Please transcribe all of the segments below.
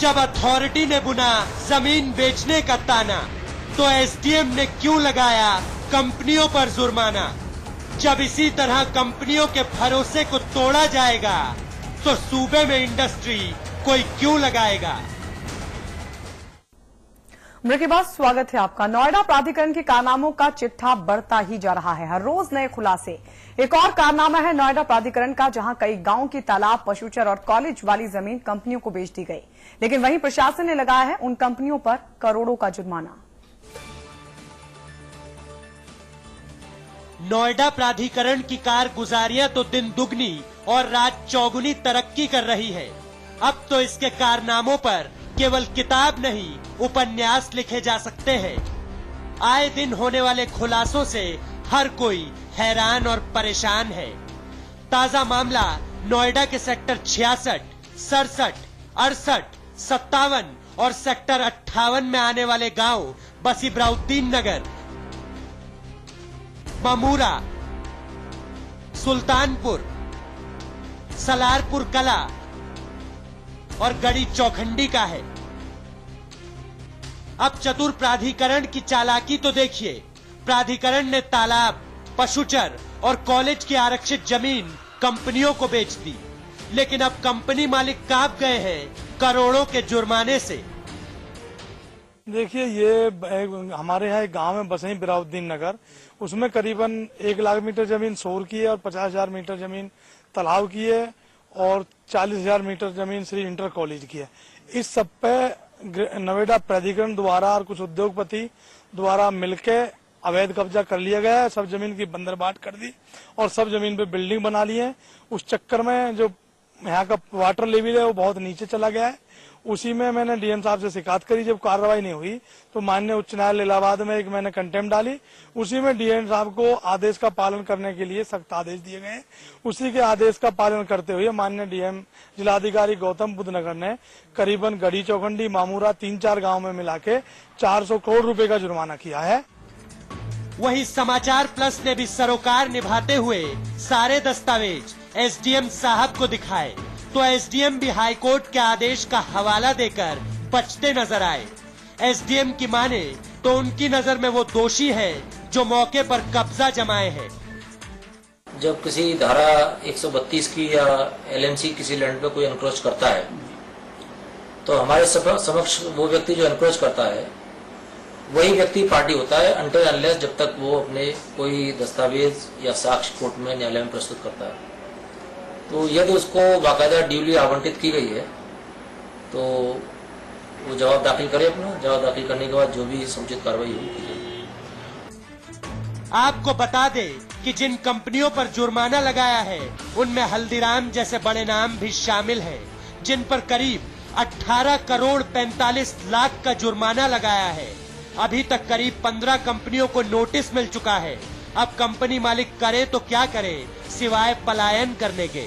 जब अथॉरिटी ने बुना जमीन बेचने का ताना, तो एसडीएम ने क्यों लगाया कंपनियों पर जुर्माना। जब इसी तरह कंपनियों के भरोसे को तोड़ा जाएगा, तो सूबे में इंडस्ट्री कोई क्यों लगाएगा। ब्रेक के बाद स्वागत है आपका। नोएडा प्राधिकरण के कारनामों का चिट्ठा बढ़ता ही जा रहा है, हर रोज नए खुलासे। एक और कारनामा है नोएडा प्राधिकरण का, जहां कई गांव की तालाब, पशुचर और कॉलेज वाली जमीन कंपनियों को बेच दी गई, लेकिन वहीं प्रशासन ने लगाया है उन कंपनियों पर करोड़ों का जुर्माना। नोएडा प्राधिकरण की कारगुजारियां तो दिन दुगनी और रात चौगुनी तरक्की कर रही है। अब तो इसके कारनामों पर केवल किताब नहीं, उपन्यास लिखे जा सकते हैं। आए दिन होने वाले खुलासों से हर कोई हैरान और परेशान है। ताजा मामला नोएडा के सेक्टर 66, 67, 68, 57 और सेक्टर 58 में आने वाले गांव बसीबराउद्दीन नगर, ममूरा, सुल्तानपुर, सलारपुर कला और गड़ी चौखंडी का है। अब चतुर प्राधिकरण की चालाकी तो देखिए। प्राधिकरण ने तालाब, पशुचर और कॉलेज की आरक्षित जमीन कंपनियों को बेच दी, लेकिन अब कंपनी मालिक कांप गए हैं करोड़ों के जुर्माने से। देखिए, ये हमारे यहाँ एक गांव है बसीबराउद्दीन नगर, उसमें करीबन 1 लाख मीटर जमीन शोर की है और 50,000 मीटर जमीन तालाब की है और 40,000 मीटर जमीन श्री इंटर कॉलेज की है। इस सब पे नोएडा प्राधिकरण द्वारा और कुछ उद्योगपति द्वारा मिलके अवैध कब्जा कर लिया गया है। सब जमीन की बंदरबाट कर दी और सब जमीन पे बिल्डिंग बना ली है। उस चक्कर में जो यहाँ का वाटर लेवल है वो बहुत नीचे चला गया है। उसी में मैंने डीएम साहब से शिकायत करी। जब कार्रवाई नहीं हुई तो माननीय उच्च न्यायालय इलाहाबाद में एक मैंने कंटेम्प्ट डाली। उसी में डीएम साहब को आदेश का पालन करने के लिए सख्त आदेश दिए गए। उसी के आदेश का पालन करते हुए माननीय डीएम जिलाधिकारी गौतम बुद्ध नगर ने करीबन गढ़ी चौखंडी, मामूरा 3-4 गाँव में मिला के 400 करोड़ रुपए का जुर्माना किया है। वहीं समाचार प्लस ने भी सरोकार निभाते हुए सारे दस्तावेज एसडीएम साहब को दिखाए, तो एसडीएम भी हाईकोर्ट के आदेश का हवाला देकर बचते नजर आए। एसडीएम की माने तो उनकी नजर में वो दोषी है जो मौके पर कब्जा जमाए हैं। जब किसी धारा 132 की या एलएमसी किसी लैंड पे कोई एनक्रोच करता है, तो हमारे समक्ष वो व्यक्ति जो एनक्रोच करता है वही व्यक्ति पार्टी होता है, अनटिल अनलेस जब तक वो अपने कोई दस्तावेज या साक्ष्य कोर्ट में न्यायालय में प्रस्तुत करता है। तो यदि उसको बाकायदा ड्यूली आवंटित की गई है तो वो जवाब दाखिल करे। अपना जवाब दाखिल करने के बाद जो भी समुचित कार्रवाई होगी। आपको बता दे कि जिन कंपनियों पर जुर्माना लगाया है उनमें हल्दीराम जैसे बड़े नाम भी शामिल हैं, जिन पर करीब 18 करोड़ 45 लाख का जुर्माना लगाया है। अभी तक करीब 15 कंपनियों को नोटिस मिल चुका है। अब कंपनी मालिक करे तो क्या करे सिवाय पलायन करने के।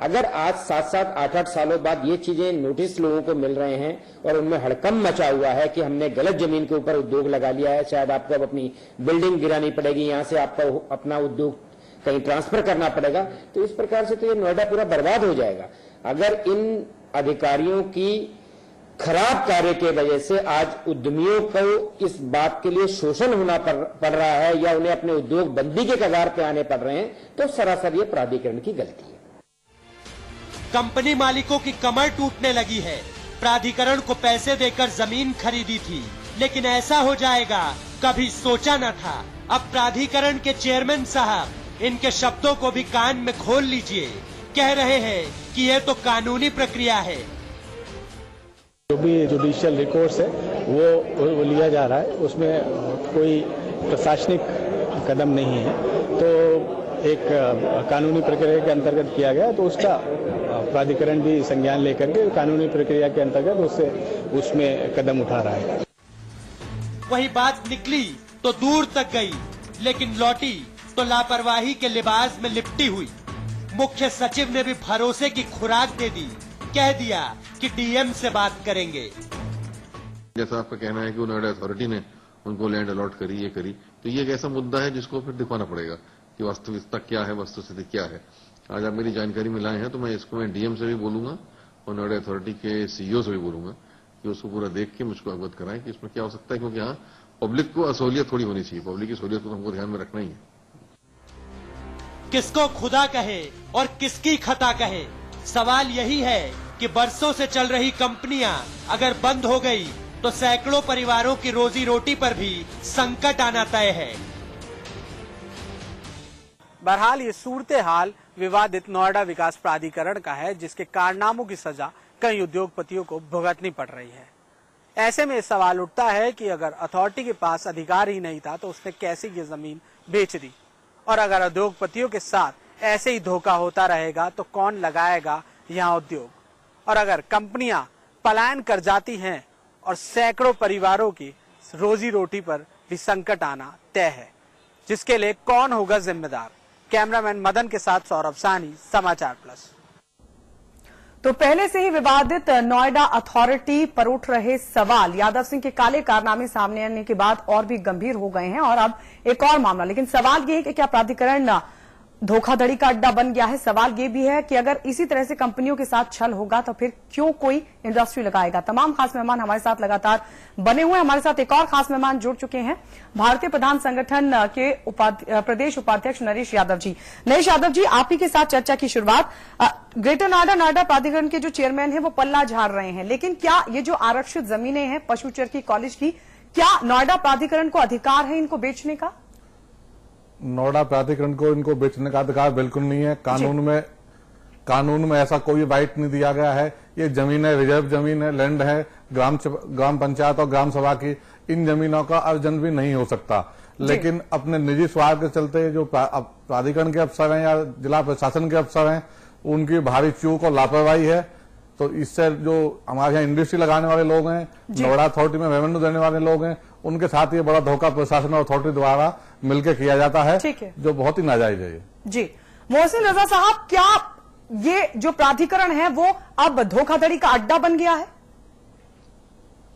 अगर आज 7-7, 8-8 सालों बाद ये चीजें नोटिस लोगों को मिल रहे हैं और उनमें हड़कंप मचा हुआ है कि हमने गलत जमीन के ऊपर उद्योग लगा लिया है, शायद आपको अब अपनी बिल्डिंग गिरानी पड़ेगी, यहाँ से आपको अपना उद्योग कहीं ट्रांसफर करना पड़ेगा, तो इस प्रकार से तो ये नोएडा पूरा बर्बाद हो जाएगा। अगर इन अधिकारियों की खराब कार्य के वजह से आज उद्यमियों को इस बात के लिए शोषण होना पड़ रहा है या उन्हें अपने उद्योग बंदी के कगार पे आने पड़ रहे हैं, तो सरासर ये प्राधिकरण की गलती है। कंपनी मालिकों की कमर टूटने लगी है। प्राधिकरण को पैसे देकर जमीन खरीदी थी, लेकिन ऐसा हो जाएगा कभी सोचा न था। अब प्राधिकरण के चेयरमैन साहब इनके शब्दों को भी कान में खोल लीजिए। कह रहे हैं कि यह तो कानूनी प्रक्रिया है। जो भी जुडिशियल रिकोर्स है वो लिया जा रहा है, उसमें कोई प्रशासनिक कदम नहीं है, तो एक कानूनी प्रक्रिया के अंतर्गत किया गया, तो उसका प्राधिकरण भी संज्ञान लेकर के कानूनी प्रक्रिया के अंतर्गत उसमें कदम उठा रहा है। वही बात निकली तो दूर तक गई, लेकिन लौटी तो लापरवाही के लिबास में लिपटी हुई। मुख्य सचिव ने भी भरोसे की खुराक दे दी, कह दिया कि डीएम से बात करेंगे। जैसा आपका कहना है कि नोएडा अथॉरिटी ने उनको लैंड अलॉट करी, ये करी, तो ये एक ऐसा मुद्दा है जिसको फिर दिखाना पड़ेगा कि वास्तविकता क्या है, वस्तुस्थिति क्या है। आज आप मेरी जानकारी में लाए हैं, तो मैं इसको डीएम से भी बोलूंगा और नोएडा अथॉरिटी के सीईओ से भी बोलूंगा कि उसको पूरा देख के मुझको अवगत कराएं कि इसमें क्या हो सकता है, क्योंकि हाँ पब्लिक को असहूलियत थोड़ी होनी चाहिए, पब्लिक की सहूलियत को हमको ध्यान में रखना ही है। किसको खुदा कहे और किसकी खता कहे, सवाल यही है कि बरसों से चल रही कंपनियां अगर बंद हो गई तो सैकड़ों परिवारों की रोजी रोटी पर भी संकट आना तय है। बहरहाल ये सूरत हाल विवादित नोएडा विकास प्राधिकरण का है, जिसके कारनामों की सजा कई उद्योगपतियों को भुगतनी पड़ रही है। ऐसे में सवाल उठता है कि अगर अथॉरिटी के पास अधिकार ही नहीं था तो उसने कैसे ये जमीन बेच दी, और अगर उद्योगपतियों के साथ ऐसे ही धोखा होता रहेगा तो कौन लगाएगा यहाँ उद्योग, और अगर कंपनियां पलायन कर जाती हैं और सैकड़ों परिवारों की रोजी रोटी पर भी संकट आना तय है, जिसके लिए कौन होगा जिम्मेदार। कैमरामैन मदन के साथ सौरभ साहनी, समाचार प्लस। तो पहले से ही विवादित नोएडा अथॉरिटी पर उठ रहे सवाल यादव सिंह के काले कारनामे सामने आने के बाद और भी गंभीर हो गए हैं, और अब एक और मामला। लेकिन सवाल ये है कि क्या प्राधिकरण धोखाधड़ी का अड्डा बन गया है। सवाल ये भी है कि अगर इसी तरह से कंपनियों के साथ छल होगा तो फिर क्यों कोई इंडस्ट्री लगाएगा। तमाम खास मेहमान हमारे साथ लगातार बने हुए हैं। हमारे साथ एक और खास मेहमान जुड़ चुके हैं, भारतीय प्रधान संगठन के प्रदेश उपाध्यक्ष नरेश यादव जी। नरेश यादव जी, आप ही के साथ चर्चा की शुरुआत। ग्रेटर नोएडा प्राधिकरण के जो चेयरमैन है वो पल्ला झाड़ रहे हैं, लेकिन क्या ये जो आरक्षित जमीनें हैं पशुचर की, कॉलेज की, क्या नोएडा प्राधिकरण को अधिकार है इनको बेचने का? नोएडा प्राधिकरण को इनको बेचने का अधिकार बिल्कुल नहीं है। कानून में ऐसा कोई राइट नहीं दिया गया है। ये जमीन है, रिजर्व जमीन है, लैंड है ग्राम पंचायत और ग्राम सभा की। इन जमीनों का अर्जन भी नहीं हो सकता, लेकिन अपने निजी स्वार्थ के चलते जो प्राधिकरण के अफसर हैं या जिला प्रशासन के अफसर हैं, उनकी भारी चूक और लापरवाही है। तो इससे जो हमारे यहाँ इंडस्ट्री लगाने वाले लोग हैं, नोएडा अथॉरिटी में रेवेन्यू देने वाले लोग हैं, उनके साथ ये बड़ा धोखा प्रशासन और अथॉरिटी द्वारा मिलकर किया जाता है, जो बहुत ही नाजायज है। जी मोहसिन रजा साहब, क्या ये जो प्राधिकरण है वो अब धोखाधड़ी का अड्डा बन गया है?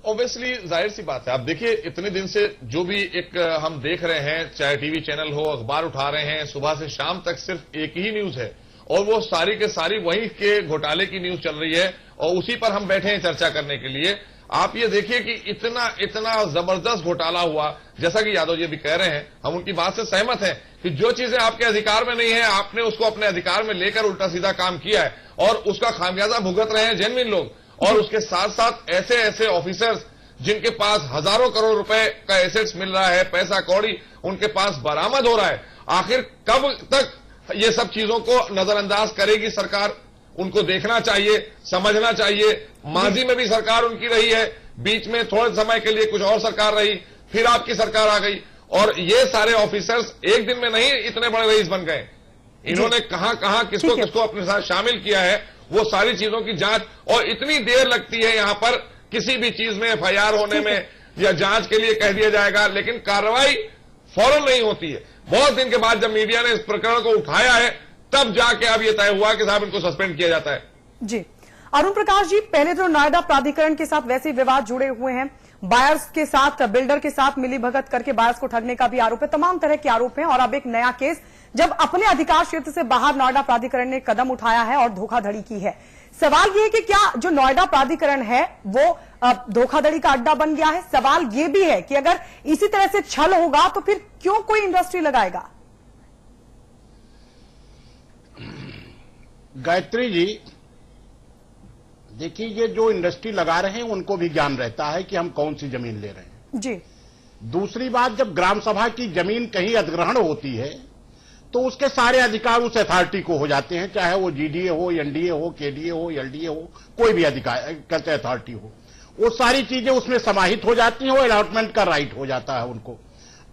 ऑब्वियसली जाहिर सी बात है। आप देखिए, इतने दिन से जो भी एक हम देख रहे हैं, चाहे टीवी चैनल हो, अखबार उठा रहे हैं, सुबह से शाम तक सिर्फ एक ही न्यूज है, और वो सारी के सारी वहीं के घोटाले की न्यूज चल रही है, और उसी पर हम बैठे हैं चर्चा करने के लिए। आप ये देखिए कि इतना जबरदस्त घोटाला हुआ, जैसा कि यादव जी भी कह रहे हैं, हम उनकी बात से सहमत हैं कि जो चीजें आपके अधिकार में नहीं है, आपने उसको अपने अधिकार में लेकर उल्टा सीधा काम किया है, और उसका खामियाजा भुगत रहे हैं जेन्युइन लोग। और उसके साथ साथ ऐसे ऑफिसर्स जिनके पास हजारों करोड़ रुपए का एसेट्स मिल रहा है, पैसा कौड़ी उनके पास बरामद हो रहा है। आखिर कब तक ये सब चीजों को नजरअंदाज करेगी सरकार? उनको देखना चाहिए, समझना चाहिए। माजी में भी सरकार उनकी रही है, बीच में थोड़े समय के लिए कुछ और सरकार रही, फिर आपकी सरकार आ गई, और ये सारे ऑफिसर्स एक दिन में नहीं इतने बड़े रईस बन गए। इन्होंने कहां किसको अपने साथ शामिल किया है, वो सारी चीजों की जांच, और इतनी देर लगती है यहां पर किसी भी चीज में एफआईआर होने में, या जांच के लिए कह दिया जाएगा, लेकिन कार्रवाई फौरन नहीं होती है। बहुत दिन के बाद जब मीडिया ने इस प्रकरण को उठाया है, तब जाके अब ये तय हुआ कि साहब इनको सस्पेंड किया जाता है। जी अरुण प्रकाश जी, पहले तो नोएडा प्राधिकरण के साथ वैसे विवाद जुड़े हुए हैं, बायर्स के साथ, बिल्डर के साथ मिलीभगत करके बायर्स को ठगने का भी आरोप है, तमाम तरह के आरोप हैं, और अब एक नया केस जब अपने अधिकार क्षेत्र से बाहर नोएडा प्राधिकरण ने कदम उठाया है और धोखाधड़ी की है। सवाल ये है कि क्या जो नोएडा प्राधिकरण है वो धोखाधड़ी का अड्डा बन गया है? सवाल ये भी है कि अगर इसी तरह से छल होगा तो फिर क्यों कोई इंडस्ट्री लगाएगा? गायत्री जी, देखिए, ये जो इंडस्ट्री लगा रहे हैं उनको भी ज्ञान रहता है कि हम कौन सी जमीन ले रहे हैं। जी दूसरी बात, जब ग्राम सभा की जमीन कहीं अधिग्रहण होती है तो उसके सारे अधिकार उस अथॉरिटी को हो जाते हैं, चाहे वो जीडीए हो, एनडीए हो, केडीए हो, एलडीए हो, कोई भी अधिकार कहते अथॉरिटी हो, वो सारी चीजें उसमें समाहित हो जाती हैं। वो अलॉटमेंट का राइट हो जाता है उनको,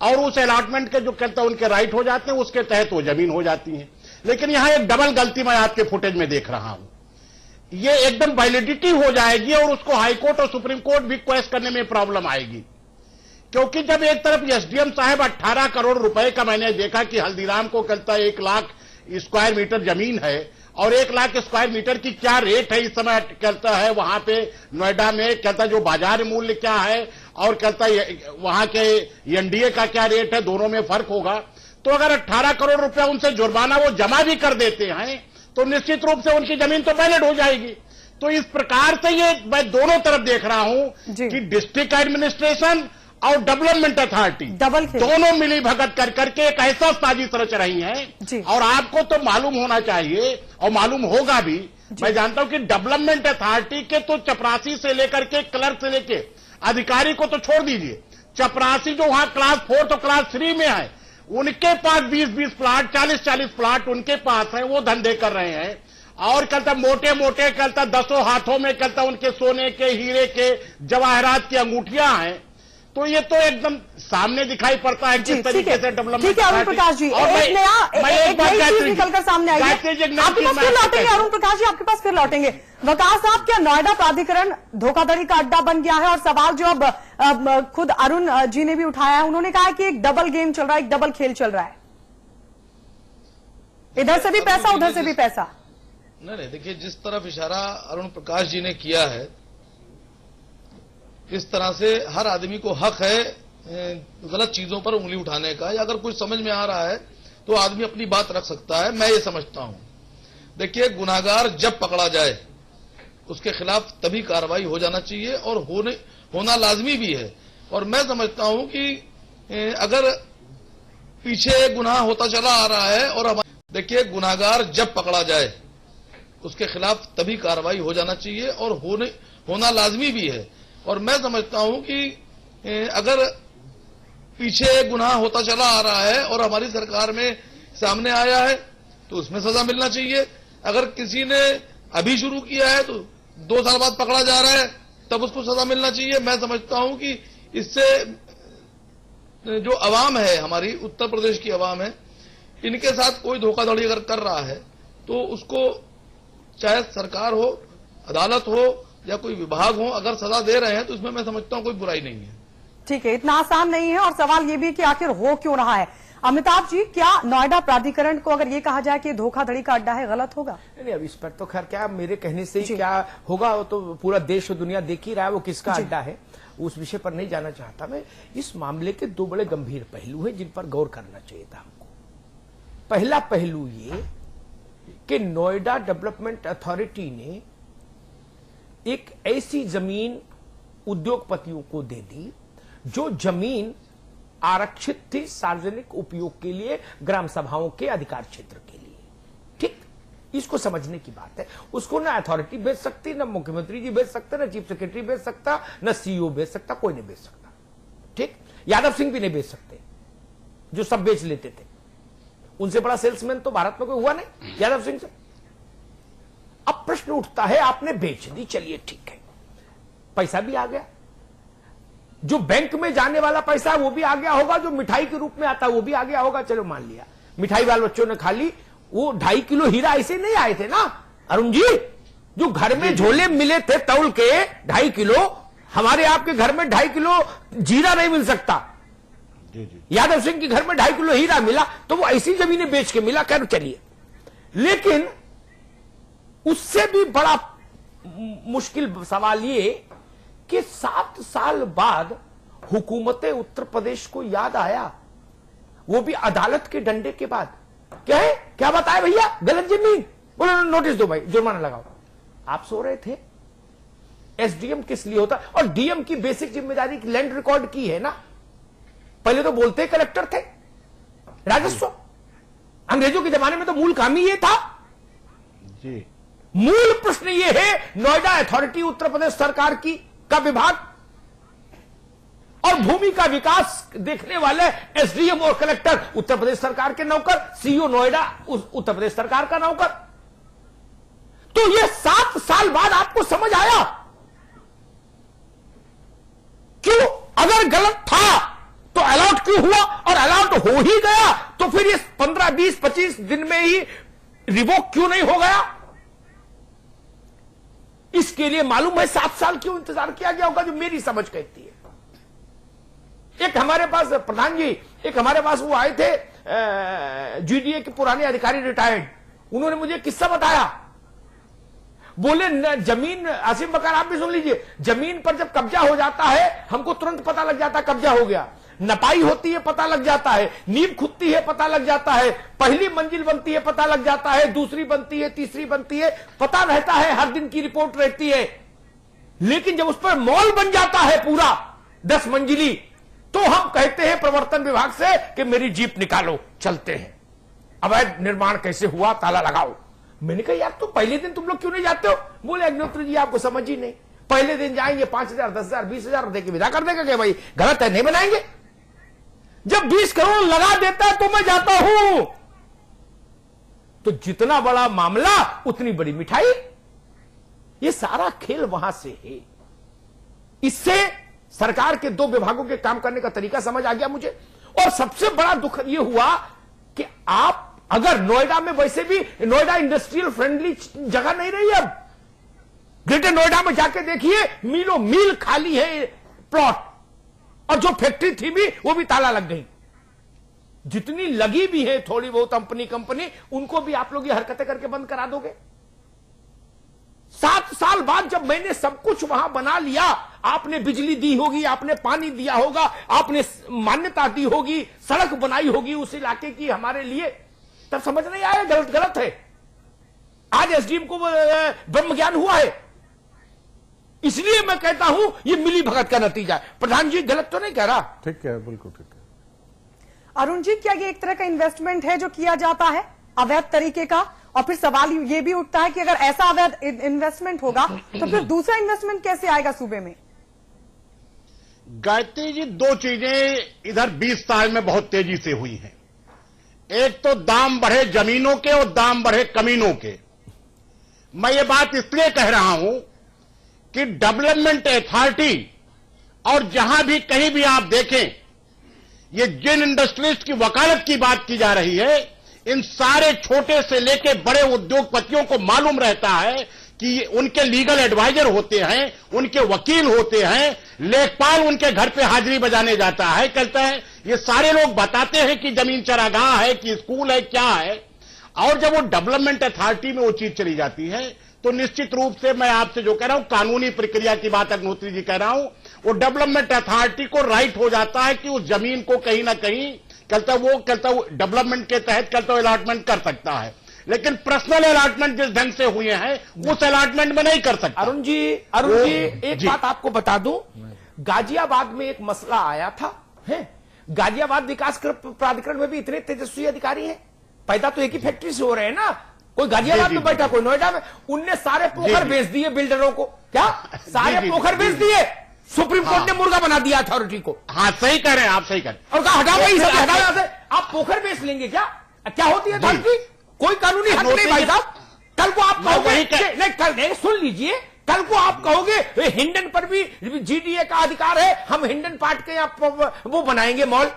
और उस अलॉटमेंट के जो कहते हैं उनके राइट हो जाते हैं, उसके तहत वो जमीन हो जाती है। लेकिन यहां एक डबल गलती मैं आपके फुटेज में देख रहा हूं। ये एकदम वैलिडिटी हो जाएगी और उसको हाईकोर्ट और सुप्रीम कोर्ट भी क्वेश्चन करने में प्रॉब्लम आएगी, क्योंकि जब एक तरफ एसडीएम साहब 18 करोड़ रुपए का, मैंने देखा कि हल्दीराम को कहता है 1 लाख स्क्वायर मीटर जमीन है, और 1 लाख स्क्वायर मीटर की क्या रेट है इस समय कहता है वहां पे नोएडा में, कहता जो बाजार मूल्य क्या है, और कहता वहां के एनडीए का क्या रेट है, दोनों में फर्क होगा। तो अगर 18 करोड़ रुपया उनसे जुर्माना वो जमा भी कर देते हैं तो निश्चित रूप से उनकी जमीन तो वैलिड हो जाएगी। तो इस प्रकार से ये मैं दोनों तरफ देख रहा हूं कि डिस्ट्रिक्ट एडमिनिस्ट्रेशन और डेवलपमेंट अथॉरिटी दोनों मिली भगत कर करके एक ऐसा साजिश रच रही है। और आपको तो मालूम होना चाहिए और मालूम होगा भी, मैं जानता हूं कि डेवलपमेंट अथॉरिटी के तो चपरासी से लेकर के क्लर्क से लेके अधिकारी को तो छोड़ दीजिए, चपरासी जो वहां क्लास 4 तो क्लास 3 में है, उनके पास 20-20 प्लाट 40-40 प्लाट उनके पास है, वो धंधे कर रहे हैं। और कहता मोटे मोटे कहता 10 हाथों में कहता उनके सोने के हीरे के जवाहरात की अंगूठियां हैं। तो ये तो एकदम सामने दिखाई पड़ता है किस तरीके से डेवलपमेंट। ठीक है अरुण प्रकाश जी, एक नई चीज निकलकर सामने आई है। आपके पास फिर लौटेंगे अरुण प्रकाश जी, आपके पास फिर लौटेंगे। वकार साहब, क्या नोएडा प्राधिकरण धोखाधड़ी का अड्डा बन गया है? और सवाल जो अब खुद अरुण जी ने भी उठाया है, उन्होंने कहा है कि एक डबल गेम चल रहा है, एक डबल खेल चल रहा है, इधर से भी पैसा उधर से भी पैसा। नहीं, देखिए जिस तरफ इशारा अरुण प्रकाश जी ने किया है, इस तरह से हर आदमी को हक है गलत चीजों पर उंगली उठाने का, या अगर कुछ समझ में आ रहा है तो आदमी अपनी बात रख सकता है। मैं ये समझता हूं, देखिए गुनाहगार जब पकड़ा जाए उसके खिलाफ तभी कार्रवाई हो जाना चाहिए और होना लाजमी भी है। और मैं समझता हूं कि अगर पीछे गुनाह होता चला आ रहा है और देखिए गुनाहगार जब पकड़ा जाए उसके खिलाफ तभी कार्रवाई हो जाना चाहिए और होना लाजमी भी है। और मैं समझता हूं कि अगर पीछे गुनाह होता चला आ रहा है और हमारी सरकार में सामने आया है तो उसमें सजा मिलना चाहिए। अगर किसी ने अभी शुरू किया है तो 2 साल बाद पकड़ा जा रहा है तब उसको सजा मिलना चाहिए। मैं समझता हूं कि इससे जो अवाम है, हमारी उत्तर प्रदेश की अवाम है, इनके साथ कोई धोखाधड़ी अगर कर रहा है तो उसको चाहे सरकार हो, अदालत हो या कोई विभाग हो, अगर सजा दे रहे हैं तो इसमें मैं समझता हूं कोई बुराई नहीं है। ठीक है, इतना आसान नहीं है। और सवाल ये भी कि आखिर हो क्यों रहा है। अमिताभ जी, क्या नोएडा प्राधिकरण को अगर ये कहा जाए कि धोखाधड़ी का अड्डा है, गलत होगा? नहीं, अब इस पर तो खैर क्या मेरे कहने से ही क्या होगा, वो तो पूरा देश और दुनिया देख ही रहा है वो किसका अड्डा है, उस विषय पर नहीं जाना चाहता मैं। इस मामले के 2 बड़े गंभीर पहलू हैं जिन पर गौर करना चाहिए था हमको। पहला पहलू ये कि नोएडा डेवलपमेंट अथॉरिटी ने एक ऐसी जमीन उद्योगपतियों को दे दी जो जमीन आरक्षित थी सार्वजनिक उपयोग के लिए, ग्राम सभाओं के अधिकार क्षेत्र के लिए। ठीक, इसको समझने की बात है। उसको ना अथॉरिटी बेच सकती, ना मुख्यमंत्री जी बेच सकते, ना चीफ सेक्रेटरी बेच सकता, ना सीईओ बेच सकता, कोई नहीं बेच सकता। ठीक, यादव सिंह भी नहीं बेच सकते जो सब बेच लेते थे। उनसे बड़ा सेल्समैन तो भारत में कोई हुआ नहीं यादव सिंह से। अब प्रश्न उठता है, आपने बेच दी, चलिए ठीक है, पैसा भी आ गया, जो बैंक में जाने वाला पैसा वो भी आ गया होगा, जो मिठाई के रूप में आता है वो भी आ गया होगा। चलो मान लिया मिठाई वाले बच्चों ने खा ली, वो 2.5 किलो हीरा ऐसे नहीं आए थे ना अरुण जी, जो घर में झोले मिले थे तौल के 2.5 किलो, हमारे आपके घर में 2.5 किलो जीरा नहीं मिल सकता। यादव सिंह के घर में 2.5 किलो हीरा मिला तो वो ऐसी जमीनें बेच के मिला, कर चलिए। लेकिन उससे भी बड़ा मुश्किल सवाल ये कि 7 साल बाद हुकूमत उत्तर प्रदेश को याद आया, वो भी अदालत के डंडे के बाद, क्या है, क्या बताए भैया, गलत जमीन, बोलो नोटिस दो भाई, जुर्माना लगाओ। आप सो रहे थे। एसडीएम किस लिए होता, और डीएम की बेसिक जिम्मेदारी लैंड रिकॉर्ड की है ना। पहले तो बोलते कलेक्टर थे, राजस्व, अंग्रेजों के जमाने में तो मूल काम ही ये था जी। मूल प्रश्न ये है, नोएडा अथॉरिटी उत्तर प्रदेश सरकार की का विभाग और भूमि का विकास देखने वाले एसडीएम और कलेक्टर उत्तर प्रदेश सरकार के नौकर, सीईओ नोएडा उत्तर प्रदेश सरकार का नौकर। तो ये 7 साल बाद आपको समझ आया क्यों? अगर गलत था तो अलॉट क्यों हुआ, और अलॉट हो ही गया तो फिर इस 15, 20, 25 दिन में ही रिवोक क्यों नहीं हो गया? इसके लिए मालूम है 7 साल क्यों इंतजार किया गया होगा, जो मेरी समझ कहती है। एक हमारे पास प्रधान जी, एक हमारे पास वो आए थे जीडीए के पुराने अधिकारी, रिटायर्ड, उन्होंने मुझे किस्सा बताया। बोले जमीन, आसिम बकार आप भी सुन लीजिए, जमीन पर जब कब्जा हो जाता है हमको तुरंत पता लग जाता है कब्जा हो गया, नपाई होती है पता लग जाता है, नींव खुदती है पता लग जाता है, पहली मंजिल बनती है पता लग जाता है, दूसरी बनती है, तीसरी बनती है, पता रहता है, हर दिन की रिपोर्ट रहती है। लेकिन जब उस पर मॉल बन जाता है पूरा 10 मंजिली, तो हम कहते हैं प्रवर्तन विभाग से कि मेरी जीप निकालो, चलते हैं, अवैध निर्माण कैसे हुआ ताला लगाओ। मैंने कहा यार तो पहले दिन तुम लोग क्यों नहीं जाते हो? बोले अग्निहोत्री जी आपको समझ ही नहीं, पहले दिन जाएंगे 5,000 10,000 20,000 देके विदा कर देगा कि भाई गलत है नहीं बनाएंगे। जब 20 करोड़ लगा देता है तो मैं जाता हूं। तो जितना बड़ा मामला उतनी बड़ी मिठाई। ये सारा खेल वहां से है। इससे सरकार के 2 विभागों के काम करने का तरीका समझ आ गया मुझे। और सबसे बड़ा दुख यह हुआ कि आप अगर नोएडा में, वैसे भी नोएडा इंडस्ट्रियल फ्रेंडली जगह नहीं रही अब। ग्रेटर नोएडा में जाके देखिए, मीलों मील खाली है प्लॉट, और जो फैक्ट्री थी भी वो भी ताला लग गई। जितनी लगी भी है थोड़ी बहुत कंपनी उनको भी आप लोग ये हरकतें करके बंद करा दोगे। 7 साल बाद जब मैंने सब कुछ वहां बना लिया, आपने बिजली दी होगी, आपने पानी दिया होगा, आपने मान्यता दी होगी, सड़क बनाई होगी उस इलाके की हमारे लिए, तब समझ नहीं आया गलत है। आज एसडीएम को ब्रह्म ज्ञान हुआ है। इसलिए मैं कहता हूं ये मिली भगत का नतीजा है। प्रधान जी गलत तो नहीं कह रहा? ठीक है, बिल्कुल ठीक है। अरुण जी, क्या ये एक तरह का इन्वेस्टमेंट है जो किया जाता है अवैध तरीके का? और फिर सवाल ये भी उठता है कि अगर ऐसा अवैध इन्वेस्टमेंट होगा तो फिर दूसरा इन्वेस्टमेंट कैसे आएगा सूबे में? गायत्री जी, 2 चीजें इधर 20 साल में बहुत तेजी से हुई हैं। एक तो दाम बढ़े जमीनों के और दाम बढ़े कमीनों के। मैं ये बात इसलिए कह रहा हूं कि डेवलपमेंट अथॉरिटी और जहां भी कहीं भी आप देखें, ये जिन इंडस्ट्रीज की वकालत की बात की जा रही है, इन सारे छोटे से लेके बड़े उद्योगपतियों को मालूम रहता है कि उनके लीगल एडवाइजर होते हैं, उनके वकील होते हैं, लेखपाल उनके घर पे हाजिरी बजाने जाता है, कहता है ये सारे लोग बताते हैं कि जमीन चरागाह है कि स्कूल है क्या है। और जब वो डेवलपमेंट अथॉरिटी में वो चीज चली जाती है तो निश्चित रूप से मैं आपसे जो कह रहा हूं, कानूनी प्रक्रिया की बात अग्निहोत्री जी कह रहा हूं, वो डेवलपमेंट अथॉरिटी को राइट हो जाता है कि उस जमीन को कहीं ना कहीं कहता डेवलपमेंट के तहत कहता अलॉटमेंट कर सकता है। लेकिन पर्सनल अलॉटमेंट जिस ढंग से हुए हैं उस अलॉटमेंट में नहीं कर सकता। अरुण जी एक बात आपको बता दूं, गाजियाबाद में एक मसला आया था है? गाजियाबाद विकास प्राधिकरण में भी इतने तेजस्वी अधिकारी हैं, पैदा तो एक ही फैक्ट्री से हो रहे हैं ना। कोई गाजियाबाद में बैठा, कोई नोएडा में। उनने सारे पोखर बेच दिए बिल्डरों को। क्या सारे पोखर बेच दिए? सुप्रीम कोर्ट ने मुर्गा बना दिया अथॉरिटी को। हाँ, सही कह रहे हैं आप, सही कह रहे हैं। और कहा हटाओ भाई, हटाओ यहां से। आप पोखर बेच लेंगे क्या? क्या होती है अथॉरिटी? कोई कानूनी हक नहीं भाई साहब। कल को आप कहोगे नहीं, कल नहीं, सुन लीजिए, कल को आप कहोगे हिंडन पर भी जीडीए का अधिकार है, हम हिंडन पार्ट के वो बनाएंगे मॉल।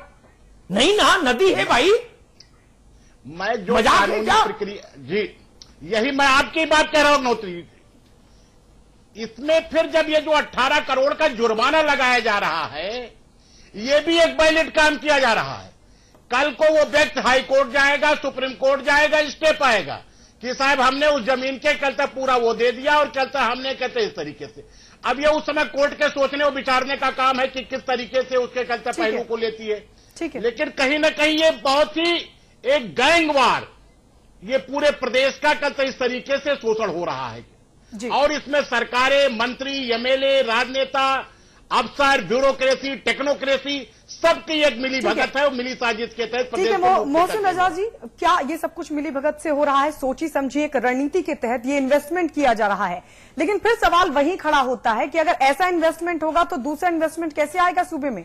नहीं ना, नदी है भाई। मैं जो कानूनी प्रक्रिया जी, यही मैं आपकी बात कह रहा हूं अग्निहोत्री। इसमें फिर जब ये जो 18 करोड़ का जुर्माना लगाया जा रहा है, ये भी एक वैलिड काम किया जा रहा है। कल को वो व्यक्ति हाई कोर्ट जाएगा, सुप्रीम कोर्ट जाएगा, स्टे पाएगा कि साहब हमने उस जमीन के कहता पूरा वो दे दिया और कहता हमने कहते इस तरीके से। अब ये उस समय कोर्ट के सोचने और विचारने का काम है कि किस तरीके से उसके कहता पहलू को लेती है। ठीक है। लेकिन कहीं ना कहीं ये बहुत ही एक गैंगवार ये पूरे प्रदेश का कहता इस तरीके से शोषण हो रहा है जी। और इसमें सरकारें, मंत्री, एमएलए, राजनेता, अफसर, ब्यूरोक्रेसी, टेक्नोक्रेसी सबकी एक मिली भगत है और मिली साजिश के तहत। ठीक है मोहसिन रजा जी, क्या ये सब कुछ मिली भगत से हो रहा है? सोची समझी एक रणनीति के तहत ये इन्वेस्टमेंट किया जा रहा है, लेकिन फिर सवाल वही खड़ा होता है कि अगर ऐसा इन्वेस्टमेंट होगा तो दूसरा इन्वेस्टमेंट कैसे आएगा सूबे में?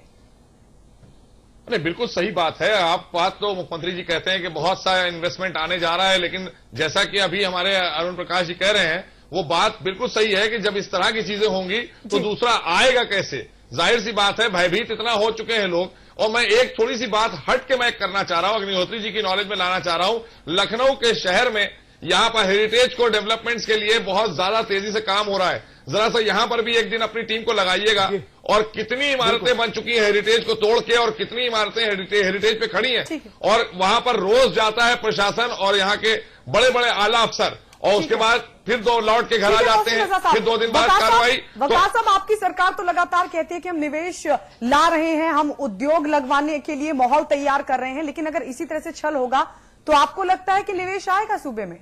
अरे बिल्कुल सही बात है। आप बात तो मुख्यमंत्री जी कहते हैं कि बहुत सारा इन्वेस्टमेंट आने जा रहा है, लेकिन जैसा कि अभी हमारे अरुण प्रकाश जी कह रहे हैं, वो बात बिल्कुल सही है कि जब इस तरह की चीजें होंगी तो दूसरा आएगा कैसे? जाहिर सी बात है, भयभीत इतना हो चुके हैं लोग। और मैं एक थोड़ी सी बात हट के मैं करना चाह रहा हूं, अग्निहोत्री जी की नॉलेज में लाना चाह रहा हूं। लखनऊ के शहर में यहां पर हेरिटेज को डेवलपमेंट्स के लिए बहुत ज्यादा तेजी से काम हो रहा है। जरा सा यहां पर भी एक दिन अपनी टीम को लगाइएगा और कितनी इमारतें बन चुकी हैं हेरिटेज को तोड़ के और कितनी इमारतें हेरिटेज पे खड़ी हैं। और वहां पर रोज जाता है प्रशासन और यहां के बड़े बड़े आला अफसर और उसके बाद फिर दो लौट के घर आ जाते हैं, फिर 2 दिन बाद कार्रवाई। वकार साहब, आपकी सरकार तो लगातार कहती है कि हम निवेश ला रहे हैं, हम उद्योग लगवाने के लिए माहौल तैयार कर रहे हैं, लेकिन अगर इसी तरह से छल होगा तो आपको लगता है कि निवेश आएगा सूबे में?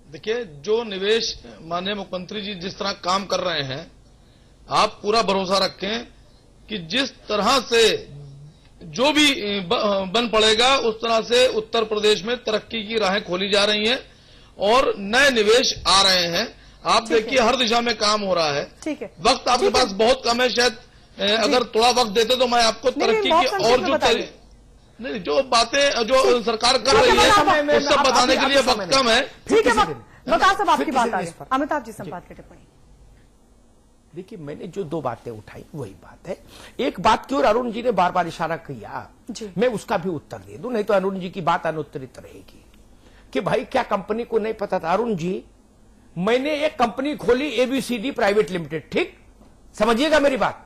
देखिए, जो निवेश माननीय मुख्यमंत्री जी जिस तरह काम कर रहे हैं, आप पूरा भरोसा रखें कि जिस तरह से जो भी बन पड़ेगा उस तरह से उत्तर प्रदेश में तरक्की की राहें खोली जा रही हैं और नए निवेश आ रहे हैं। आप देखिए, हर दिशा में काम हो रहा है। ठीक है, वक्त आपके पास बहुत कम है, शायद अगर थोड़ा वक्त देते तो मैं आपको तरक्की की और जो जो बातें जो सरकार कर रही है उस सब बताने के लिए वक्त कम है। ठीक है, वकार साहब आपकी बात आ गई। अमिताभ जी, संवाद की टिप्पणी। देखिए, मैंने जो 2 बातें उठाई वही बात है। एक बात की ओर अरुण जी ने बार बार इशारा किया, मैं उसका भी उत्तर दे दूं, नहीं तो अरुण जी की बात अनुत्तरित रहेगी कि भाई क्या कंपनी को नहीं पता था। अरुण जी, मैंने एक कंपनी खोली ABCD प्राइवेट लिमिटेड, ठीक, समझिएगा मेरी बात।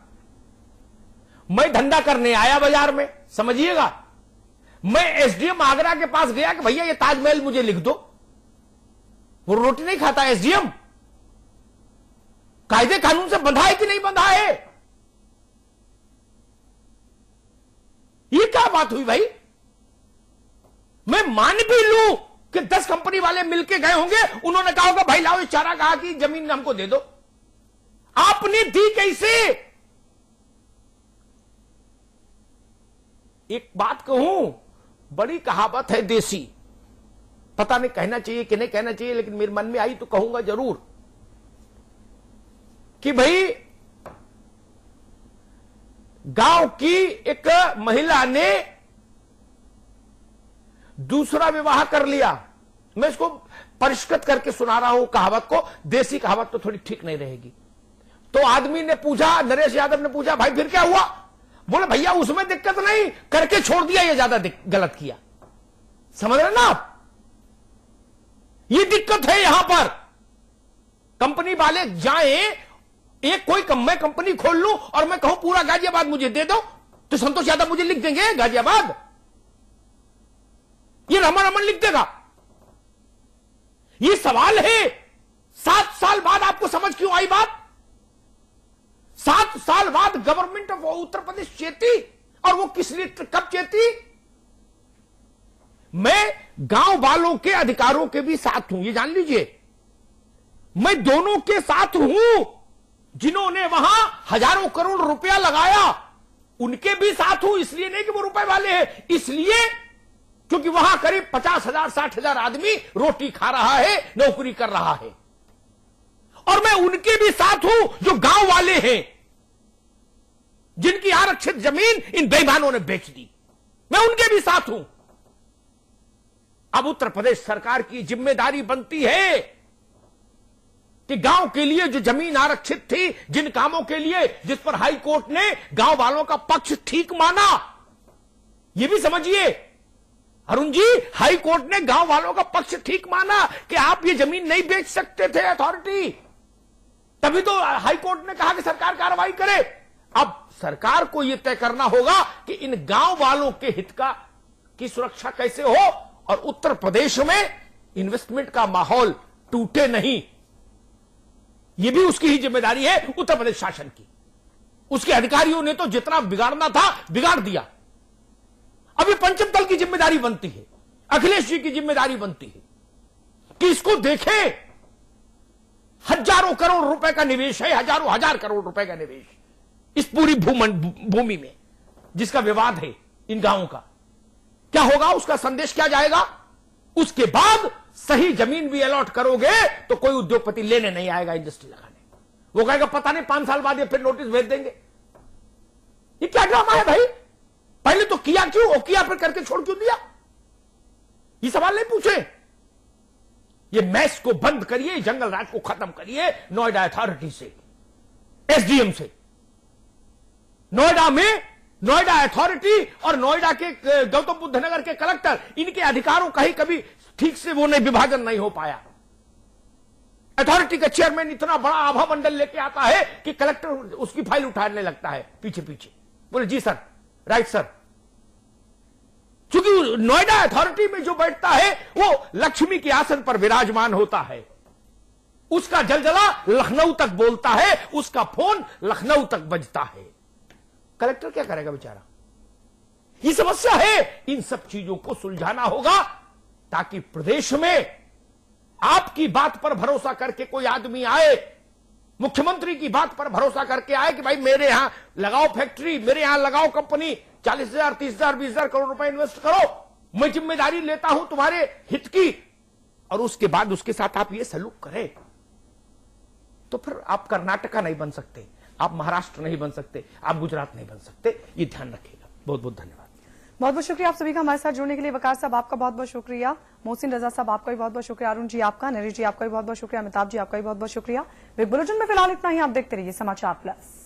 मैं धंधा करने आया बाजार में, समझिएगा। मैं SDM आगरा के पास गया कि भैया ये ताजमहल मुझे लिख दो। वो रोटी नहीं खाता SDM, कायदे कानून से बंधा है कि नहीं बंधा है? ये क्या बात हुई भाई? मैं मान भी लूं कि 10 कंपनी वाले मिलके गए होंगे, उन्होंने कहा होगा भाई लाओ, चारा कहा कि जमीन हमको दे दो। आपने दी कैसे? एक बात कहूं, बड़ी कहावत है देसी, पता नहीं कहना चाहिए कि नहीं कहना चाहिए, लेकिन मेरे मन में आई तो कहूंगा जरूर कि भाई गांव की एक महिला ने दूसरा विवाह कर लिया। मैं इसको परिष्कृत करके सुना रहा हूं कहावत को, देसी कहावत तो थोड़ी ठीक नहीं रहेगी। तो आदमी ने पूछा, नरेश यादव ने पूछा, भाई फिर क्या हुआ? बोले भैया उसमें दिक्कत नहीं, करके छोड़ दिया, ये ज्यादा गलत किया। समझ रहे ना आप? ये दिक्कत है यहां पर। कंपनी वाले जाएं, एक कोई मैं कंपनी खोल लूं और मैं कहूं पूरा गाजियाबाद मुझे दे दो, तो संतोष यादव मुझे लिख देंगे गाजियाबाद, ये रमन रमन लिख देगा। ये सवाल है। 7 साल बाद आपको समझ क्यों आई बात? 7 साल बाद गवर्नमेंट ऑफ उत्तर प्रदेश चेती, और वो किस लिए, कब चेती? मैं गांव वालों के अधिकारों के भी साथ हूं, ये जान लीजिए। मैं दोनों के साथ हूं। जिन्होंने वहां हजारों करोड़ रुपया लगाया उनके भी साथ हूं। इसलिए नहीं कि वो रुपए वाले हैं, इसलिए क्योंकि वहां करीब 50,000 60,000 आदमी रोटी खा रहा है, नौकरी कर रहा है। और मैं उनके भी साथ हूं जो गांव वाले हैं, जिनकी आरक्षित जमीन इन बेईमानों ने बेच दी। मैं उनके भी साथ हूं। अब उत्तर प्रदेश सरकार की जिम्मेदारी बनती है कि गांव के लिए जो जमीन आरक्षित थी, जिन कामों के लिए जिस पर हाई कोर्ट ने गांव वालों का पक्ष ठीक माना, यह भी समझिए अरुण जी, हाई कोर्ट ने गांव वालों का पक्ष ठीक माना कि आप ये जमीन नहीं बेच सकते थे अथॉरिटी। तभी तो हाई कोर्ट ने कहा कि सरकार कार्रवाई करे। अब सरकार को यह तय करना होगा कि इन गांव वालों के हित की सुरक्षा कैसे हो और उत्तर प्रदेश में इन्वेस्टमेंट का माहौल टूटे नहीं। यह भी उसकी ही जिम्मेदारी है, उत्तर प्रदेश शासन की। उसके अधिकारियों ने तो जितना बिगाड़ना था बिगाड़ दिया। अब ये पंचम दल की जिम्मेदारी बनती है, अखिलेश जी की जिम्मेदारी बनती है कि इसको देखे। हजारों करोड़ रुपए का निवेश है, हजारों हजार करोड़ रुपए का निवेश इस पूरी भूमि में, जिसका विवाद है इन गांवों का। क्या होगा, उसका संदेश क्या जाएगा? उसके बाद सही जमीन भी अलॉट करोगे तो कोई उद्योगपति लेने नहीं आएगा इंडस्ट्री लगाने। वो कहेगा पता नहीं 5 साल बाद ये फिर नोटिस भेज देंगे। ये क्या ड्रामा है भाई? पहले तो किया क्यों, और किया फिर करके छोड़ क्यों दिया? ये सवाल नहीं पूछे। ये मैस को बंद करिए, जंगल राज को खत्म करिए नोएडा अथॉरिटी से, एसडीएम से। नोएडा में नोएडा अथॉरिटी और नोएडा के गौतम बुद्ध नगर के कलेक्टर, इनके अधिकारों का ही कभी ठीक से वो नहीं विभाजन नहीं हो पाया। अथॉरिटी का चेयरमैन इतना बड़ा आभा मंडल लेके आता है कि कलेक्टर उसकी फाइल उठाने लगता है पीछे पीछे। बोले जी सर, राइट सर, क्योंकि नोएडा अथॉरिटी में जो बैठता है वो लक्ष्मी के आसन पर विराजमान होता है, उसका जलजला लखनऊ तक बोलता है, उसका फोन लखनऊ तक बजता है। कलेक्टर क्या करेगा बेचारा? ये समस्या है। इन सब चीजों को सुलझाना होगा ताकि प्रदेश में आपकी बात पर भरोसा करके कोई आदमी आए, मुख्यमंत्री की बात पर भरोसा करके आए कि भाई मेरे यहां लगाओ फैक्ट्री, मेरे यहां लगाओ कंपनी, 40,000, 30,000, 20,000 करोड़ रुपए इन्वेस्ट करो, मैं जिम्मेदारी लेता हूं तुम्हारे हित की, और उसके बाद उसके साथ आप ये सलूक करें, तो फिर आप कर्नाटका नहीं बन सकते, आप महाराष्ट्र नहीं बन सकते, आप गुजरात नहीं बन सकते। ये ध्यान रखिएगा। बहुत बहुत धन्यवाद। बहुत बहुत शुक्रिया आप सभी का हमारे साथ जुड़ने के लिए। वकार साहब आपका बहुत बहुत शुक्रिया, मोहसिन रजा साहब आपका भी बहुत बहुत शुक्रिया, अरुण जी आपका, नरेश जी आपका भी बहुत बहुत शुक्रिया, अमिताभ जी आपका भी बहुत बहुत शुक्रिया। बिग बुलेटिन में फिलहाल इतना ही। आप देखते रहिए समाचार प्लस।